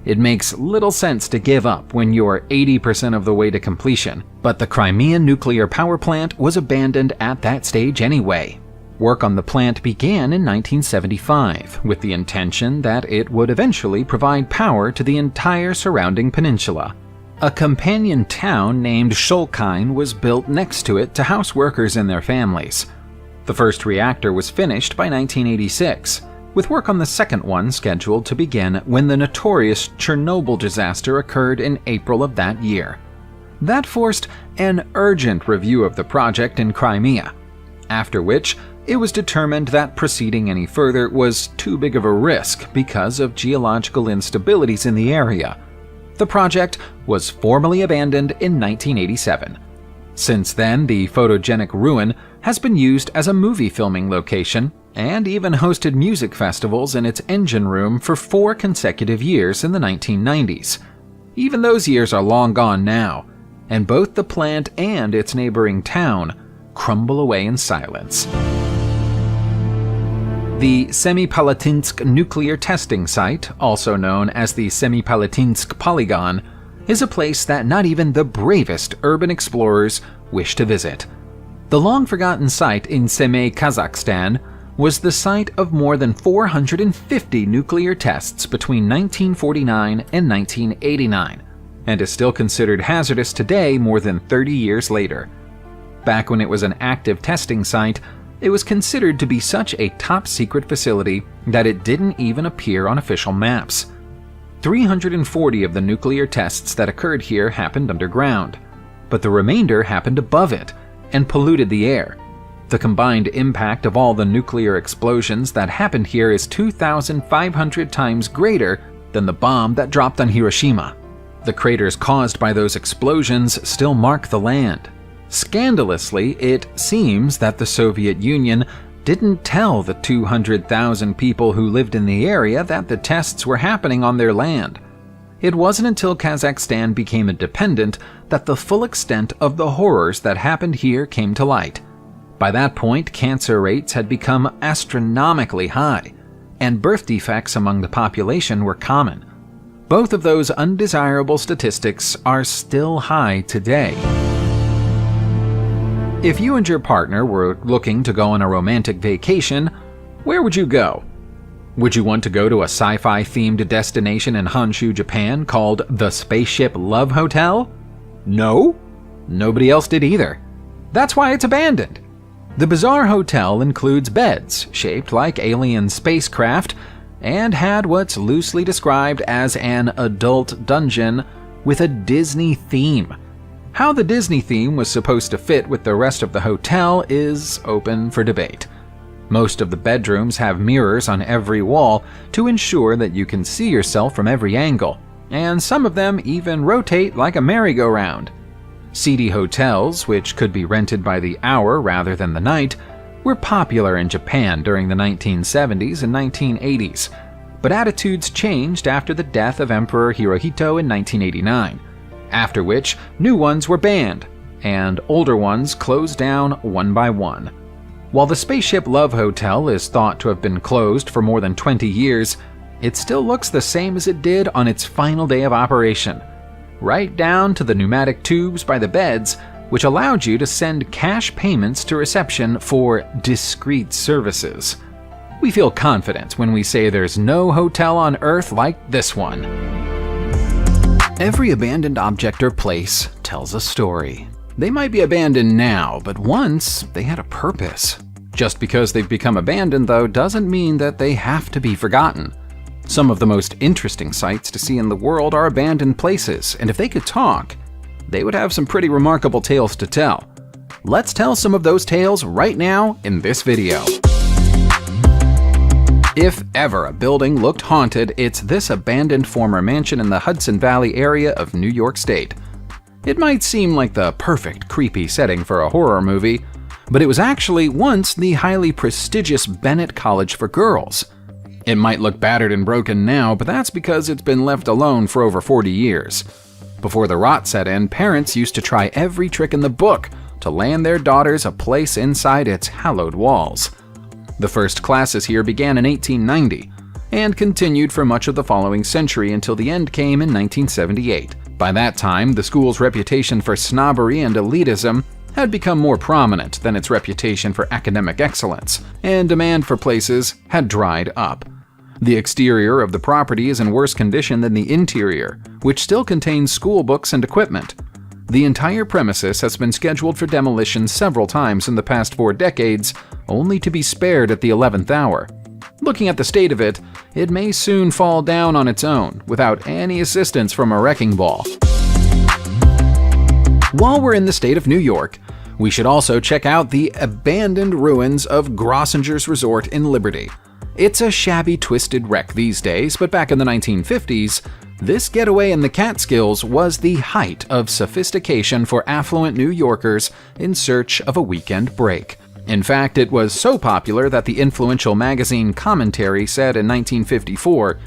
it makes little sense to give up when you're 80% of the way to completion. But the Crimean nuclear power plant was abandoned at that stage anyway. Work on the plant began in 1975 with the intention that it would eventually provide power to the entire surrounding peninsula. A companion town named Shulkine was built next to it to house workers and their families. The first reactor was finished by 1986, with work on the second one scheduled to begin when the notorious Chernobyl disaster occurred in April of that year. That forced an urgent review of the project in Crimea, after which it was determined that proceeding any further was too big of a risk because of geological instabilities in the area. The project was formally abandoned in 1987. Since then, the photogenic ruin has been used as a movie filming location and even hosted music festivals in its engine room for 4 consecutive years in the 1990s. Even those years are long gone now, and both the plant and its neighboring town crumble away in silence. The Semipalatinsk nuclear testing site, also known as the Semipalatinsk Polygon, is a place that not even the bravest urban explorers wish to visit. The long-forgotten site in Semey, Kazakhstan, was the site of more than 450 nuclear tests between 1949 and 1989, and is still considered hazardous today more than 30 years later. Back when it was an active testing site, it was considered to be such a top-secret facility that it didn't even appear on official maps. 340 of the nuclear tests that occurred here happened underground, but the remainder happened above it and polluted the air. The combined impact of all the nuclear explosions that happened here is 2,500 times greater than the bomb that dropped on Hiroshima. The craters caused by those explosions still mark the land. Scandalously, it seems that the Soviet Union didn't tell the 200,000 people who lived in the area that the tests were happening on their land. It wasn't until Kazakhstan became independent that the full extent of the horrors that happened here came to light. By that point, cancer rates had become astronomically high, and birth defects among the population were common. Both of those undesirable statistics are still high today. If you and your partner were looking to go on a romantic vacation, where would you go? Would you want to go to a sci-fi themed destination in Honshu, Japan called the Spaceship Love Hotel? No? Nobody else did either. That's why it's abandoned. The bizarre hotel includes beds shaped like alien spacecraft and had what's loosely described as an adult dungeon with a Disney theme. How the Disney theme was supposed to fit with the rest of the hotel is open for debate. Most of the bedrooms have mirrors on every wall to ensure that you can see yourself from every angle, and some of them even rotate like a merry-go-round. Seedy hotels, which could be rented by the hour rather than the night, were popular in Japan during the 1970s and 1980s, but attitudes changed after the death of Emperor Hirohito in 1989, after which new ones were banned, and older ones closed down one by one. While the Spaceship Love Hotel is thought to have been closed for more than 20 years, it still looks the same as it did on its final day of operation, right down to the pneumatic tubes by the beds, which allowed you to send cash payments to reception for discreet services. We feel confident when we say there's no hotel on Earth like this one. Every abandoned object or place tells a story. They might be abandoned now, but once they had a purpose. Just because they've become abandoned, though, doesn't mean that they have to be forgotten. Some of the most interesting sights to see in the world are abandoned places, and if they could talk, they would have some pretty remarkable tales to tell. Let's tell some of those tales right now in this video. If ever a building looked haunted, it's this abandoned former mansion in the Hudson Valley area of New York State. It might seem like the perfect creepy setting for a horror movie, but it was actually once the highly prestigious Bennett College for Girls. It might look battered and broken now, but that's because it's been left alone for over 40 years. Before the rot set in, parents used to try every trick in the book to land their daughters a place inside its hallowed walls. The first classes here began in 1890 and continued for much of the following century until the end came in 1978. By that time, the school's reputation for snobbery and elitism had become more prominent than its reputation for academic excellence, and demand for places had dried up. The exterior of the property is in worse condition than the interior, which still contains school books and equipment. The entire premises has been scheduled for demolition several times in the past 4 decades, only to be spared at the 11th hour. Looking at the state of it, it may soon fall down on its own, without any assistance from a wrecking ball. While we're in the state of New York, we should also check out the abandoned ruins of Grossinger's Resort in Liberty. It's a shabby, twisted wreck these days, but back in the 1950s, this getaway in the Catskills was the height of sophistication for affluent New Yorkers in search of a weekend break. In fact, it was so popular that the influential magazine Commentary said in 1954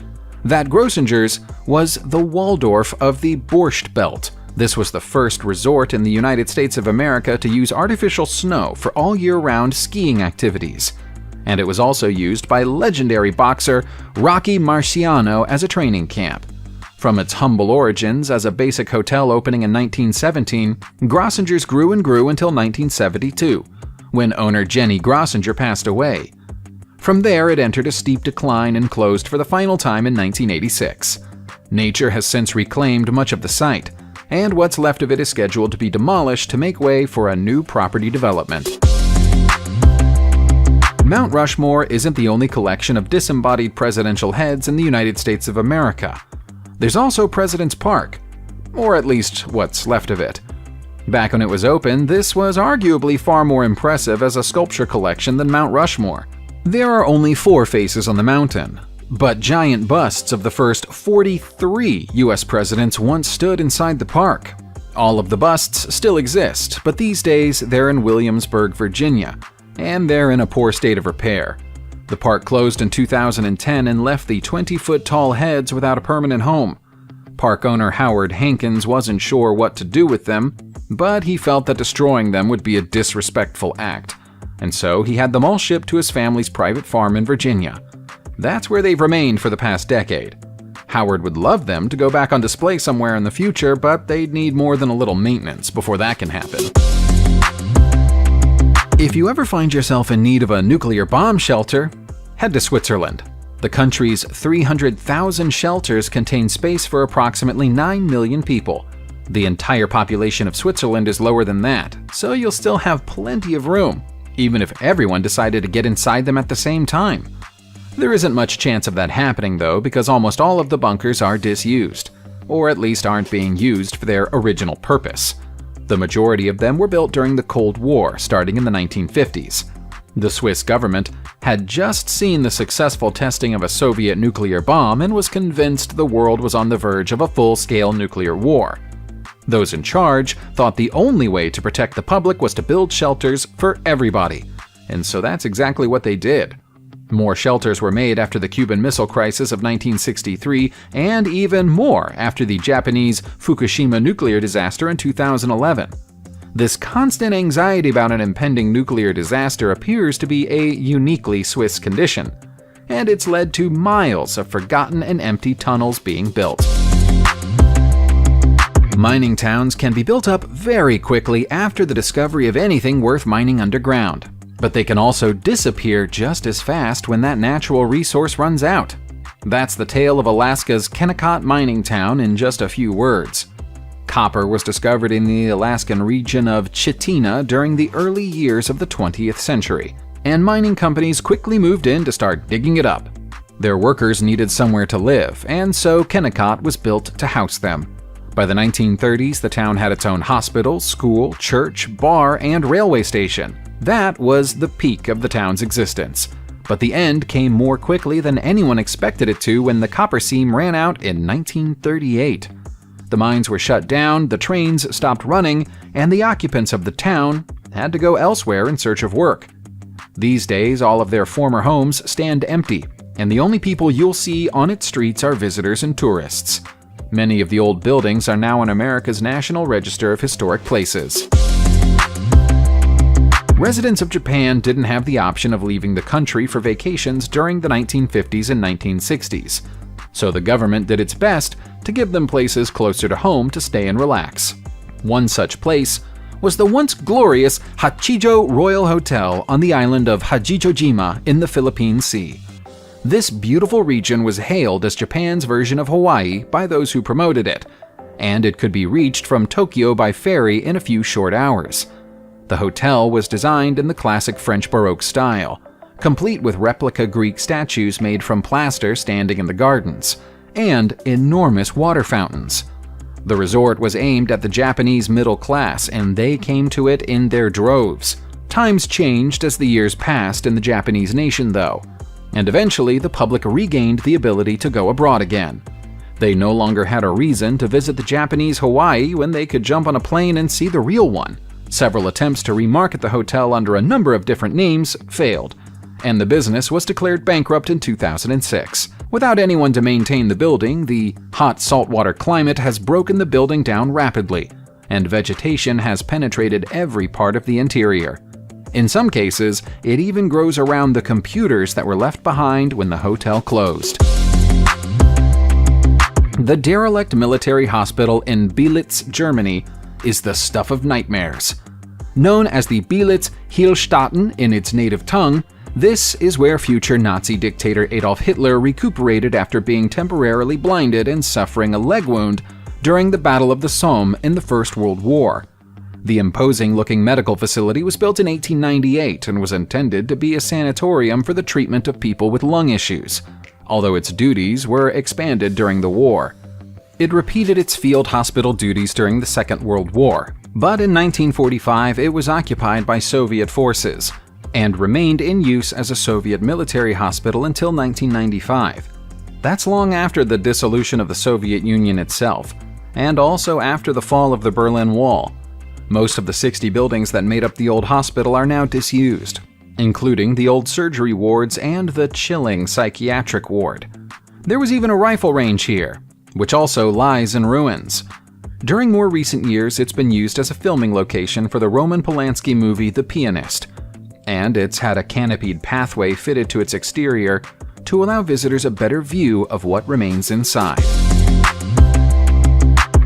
that Grossinger's was the Waldorf of the Borscht Belt. This was the first resort in the United States of America to use artificial snow for all year-round skiing activities. And it was also used by legendary boxer Rocky Marciano as a training camp. From its humble origins as a basic hotel opening in 1917, Grossinger's grew and grew until 1972, when owner Jenny Grossinger passed away. From there, it entered a steep decline and closed for the final time in 1986. Nature has since reclaimed much of the site, and what's left of it is scheduled to be demolished to make way for a new property development. Mount Rushmore isn't the only collection of disembodied presidential heads in the United States of America. There's also President's Park, or at least what's left of it. Back when it was open, this was arguably far more impressive as a sculpture collection than Mount Rushmore. There are only 4 faces on the mountain, but giant busts of the first 43 U.S. presidents once stood inside the park. All of the busts still exist, but these days they're in Williamsburg, Virginia, and they're in a poor state of repair. The park closed in 2010 and left the 20-foot-tall heads without a permanent home. Park owner Howard Hankins wasn't sure what to do with them, but he felt that destroying them would be a disrespectful act, and so he had them all shipped to his family's private farm in Virginia. That's where they've remained for the past decade. Howard would love them to go back on display somewhere in the future, but they'd need more than a little maintenance before that can happen. If you ever find yourself in need of a nuclear bomb shelter, head to Switzerland. The country's 300,000 shelters contain space for approximately 9 million people. The entire population of Switzerland is lower than that, so you'll still have plenty of room, even if everyone decided to get inside them at the same time. There isn't much chance of that happening though, because almost all of the bunkers are disused, or at least aren't being used for their original purpose. The majority of them were built during the Cold War, starting in the 1950s. The Swiss government had just seen the successful testing of a Soviet nuclear bomb and was convinced the world was on the verge of a full-scale nuclear war. Those in charge thought the only way to protect the public was to build shelters for everybody, and so that's exactly what they did. More shelters were made after the Cuban Missile Crisis of 1963, and even more after the Japanese Fukushima nuclear disaster in 2011. This constant anxiety about an impending nuclear disaster appears to be a uniquely Swiss condition, and it's led to miles of forgotten and empty tunnels being built. Mining towns can be built up very quickly after the discovery of anything worth mining underground, but they can also disappear just as fast when that natural resource runs out. That's the tale of Alaska's Kennecott mining town in just a few words. Copper was discovered in the Alaskan region of Chitina during the early years of the 20th century, and mining companies quickly moved in to start digging it up. Their workers needed somewhere to live, and so Kennecott was built to house them. By the 1930s, the town had its own hospital, school, church, bar, and railway station. That was the peak of the town's existence. But the end came more quickly than anyone expected it to when the copper seam ran out in 1938. The mines were shut down, the trains stopped running, and the occupants of the town had to go elsewhere in search of work. These days, all of their former homes stand empty, and the only people you'll see on its streets are visitors and tourists. Many of the old buildings are now on America's National Register of Historic Places. Residents of Japan didn't have the option of leaving the country for vacations during the 1950s and 1960s, so the government did its best to give them places closer to home to stay and relax. One such place was the once glorious Hachijo Royal Hotel on the island of Hachijojima in the Philippine Sea. This beautiful region was hailed as Japan's version of Hawaii by those who promoted it, and it could be reached from Tokyo by ferry in a few short hours. The hotel was designed in the classic French Baroque style, complete with replica Greek statues made from plaster standing in the gardens, and enormous water fountains. The resort was aimed at the Japanese middle class, and they came to it in their droves. Times changed as the years passed in the Japanese nation, though, and eventually the public regained the ability to go abroad again. They no longer had a reason to visit the Japanese Hawaii when they could jump on a plane and see the real one. Several attempts to remarket the hotel under a number of different names failed, and the business was declared bankrupt in 2006. Without anyone to maintain the building, the hot saltwater climate has broken the building down rapidly, and vegetation has penetrated every part of the interior. In some cases, it even grows around the computers that were left behind when the hotel closed. The derelict military hospital in Belitz, Germany, is the stuff of nightmares. Known as the Belitz Heilstätten in its native tongue, this is where future Nazi dictator Adolf Hitler recuperated after being temporarily blinded and suffering a leg wound during the Battle of the Somme in the First World War. The imposing-looking medical facility was built in 1898 and was intended to be a sanatorium for the treatment of people with lung issues, although its duties were expanded during the war. It repeated its field hospital duties during the Second World War, but in 1945 it was occupied by Soviet forces, and remained in use as a Soviet military hospital until 1995. That's long after the dissolution of the Soviet Union itself, and also after the fall of the Berlin Wall. Most of the 60 buildings that made up the old hospital are now disused, including the old surgery wards and the chilling psychiatric ward. There was even a rifle range here, which also lies in ruins. During more recent years, it's been used as a filming location for the Roman Polanski movie The Pianist, and it's had a canopied pathway fitted to its exterior to allow visitors a better view of what remains inside.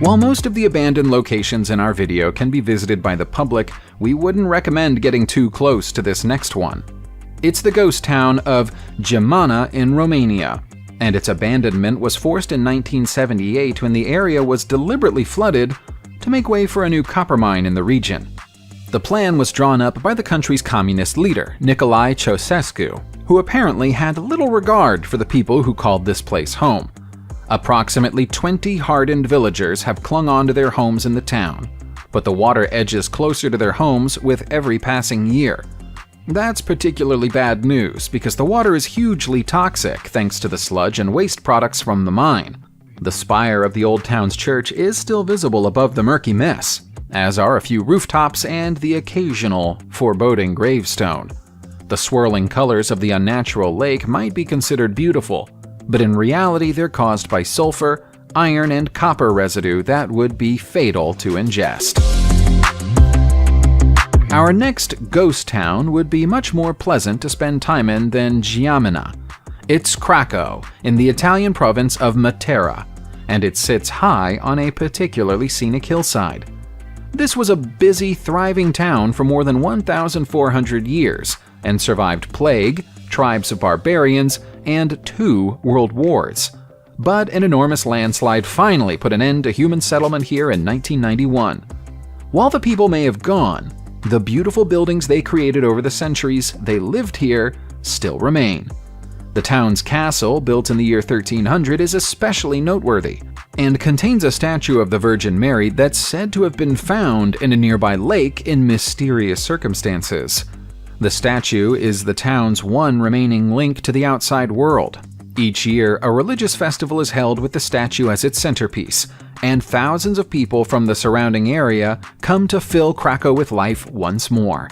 While most of the abandoned locations in our video can be visited by the public, we wouldn't recommend getting too close to this next one. It's the ghost town of Gemana in Romania, and its abandonment was forced in 1978 when the area was deliberately flooded to make way for a new copper mine in the region. The plan was drawn up by the country's communist leader, Nicolae Ceausescu, who apparently had little regard for the people who called this place home. Approximately 20 hardened villagers have clung on to their homes in the town, but the water edges closer to their homes with every passing year. That's particularly bad news because the water is hugely toxic thanks to the sludge and waste products from the mine. The spire of the old town's church is still visible above the murky mess, as are a few rooftops and the occasional foreboding gravestone. The swirling colors of the unnatural lake might be considered beautiful, but in reality they're caused by sulfur, iron, and copper residue that would be fatal to ingest. Our next ghost town would be much more pleasant to spend time in than Giamina. It's Craco, in the Italian province of Matera, and it sits high on a particularly scenic hillside. This was a busy, thriving town for more than 1,400 years and survived plague, tribes of barbarians, and 2 world wars. But an enormous landslide finally put an end to human settlement here in 1991. While the people may have gone, the beautiful buildings they created over the centuries they lived here still remain. The town's castle, built in the year 1300, is especially noteworthy, and contains a statue of the Virgin Mary that's said to have been found in a nearby lake in mysterious circumstances. The statue is the town's one remaining link to the outside world. Each year, a religious festival is held with the statue as its centerpiece, and thousands of people from the surrounding area come to fill Craco with life once more.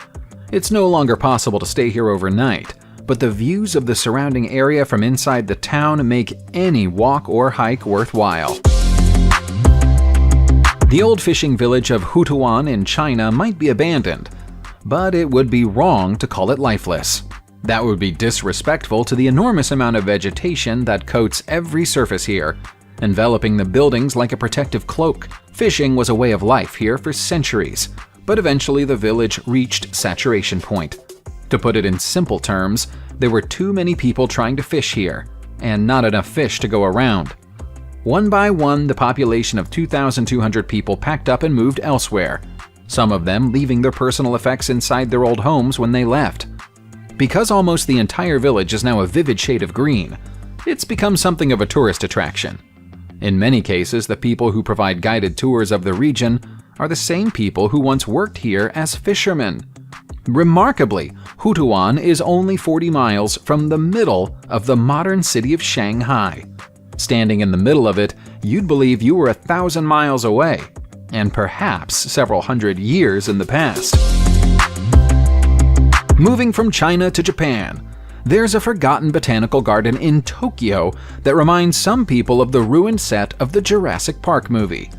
It's no longer possible to stay here overnight, but the views of the surrounding area from inside the town make any walk or hike worthwhile. The old fishing village of Hutuan in China might be abandoned, but it would be wrong to call it lifeless. That would be disrespectful to the enormous amount of vegetation that coats every surface here, enveloping the buildings like a protective cloak. Fishing was a way of life here for centuries, but eventually the village reached saturation point. To put it in simple terms, there were too many people trying to fish here, and not enough fish to go around. One by one, the population of 2,200 people packed up and moved elsewhere, some of them leaving their personal effects inside their old homes when they left. Because almost the entire village is now a vivid shade of green, it's become something of a tourist attraction. In many cases, the people who provide guided tours of the region are the same people who once worked here as fishermen. Remarkably, Hutuan is only 40 miles from the middle of the modern city of Shanghai. Standing in the middle of it, you'd believe you were 1,000 miles away, and perhaps several hundred years in the past. Moving from China to Japan, there's a forgotten botanical garden in Tokyo that reminds some people of the ruined set of the Jurassic Park movie.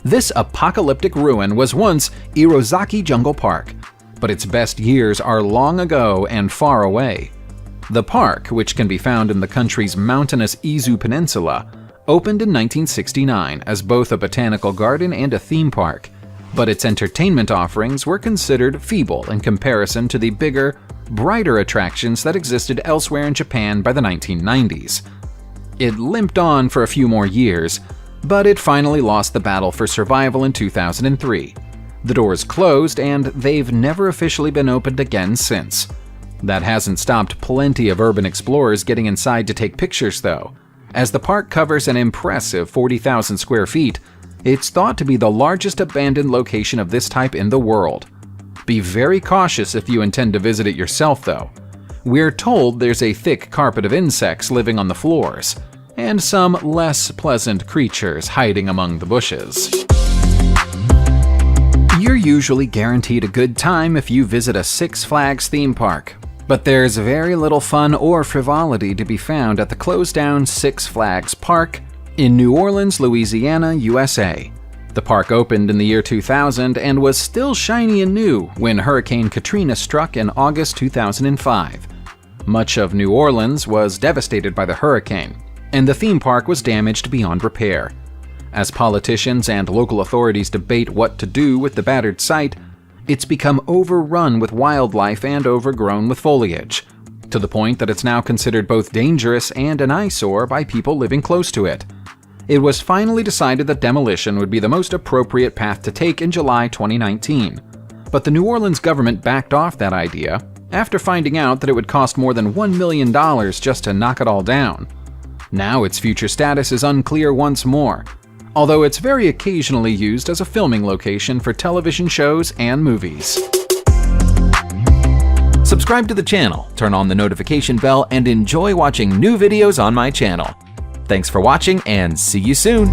This apocalyptic ruin was once Irozaki Jungle Park, but its best years are long ago and far away. The park, which can be found in the country's mountainous Izu Peninsula, opened in 1969 as both a botanical garden and a theme park, but its entertainment offerings were considered feeble in comparison to the bigger, brighter attractions that existed elsewhere in Japan by the 1990s. It limped on for a few more years, but it finally lost the battle for survival in 2003. The doors closed, and they've never officially been opened again since. That hasn't stopped plenty of urban explorers getting inside to take pictures, though. As the park covers an impressive 40,000 square feet, it's thought to be the largest abandoned location of this type in the world. Be very cautious if you intend to visit it yourself, though. We're told there's a thick carpet of insects living on the floors, and some less pleasant creatures hiding among the bushes. You're usually guaranteed a good time if you visit a Six Flags theme park, but there's very little fun or frivolity to be found at the closed-down Six Flags Park in New Orleans, Louisiana, USA. The park opened in the year 2000 and was still shiny and new when Hurricane Katrina struck in August 2005. Much of New Orleans was devastated by the hurricane, and the theme park was damaged beyond repair. As politicians and local authorities debate what to do with the battered site, it's become overrun with wildlife and overgrown with foliage, to the point that it's now considered both dangerous and an eyesore by people living close to it. It was finally decided that demolition would be the most appropriate path to take in July 2019, but the New Orleans government backed off that idea after finding out that it would cost more than $1 million just to knock it all down. Now its future status is unclear once more, although it's very occasionally used as a filming location for television shows and movies. Subscribe to the channel, turn on the notification bell, and enjoy watching new videos on my channel. Thanks for watching, and see you soon!